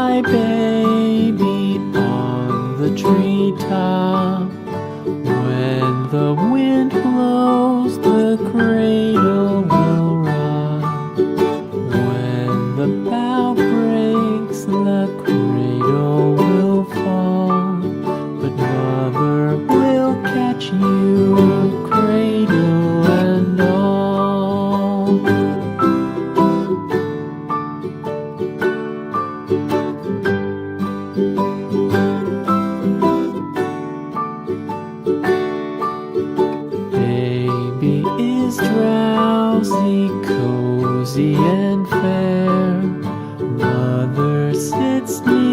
my baby on the treetop. When the wind blows, the cradle will rock. When the bough breaks, the cradle will fall. But mother will catch you, cradle and all. Baby is drowsy, cozy and fair. Mother sits near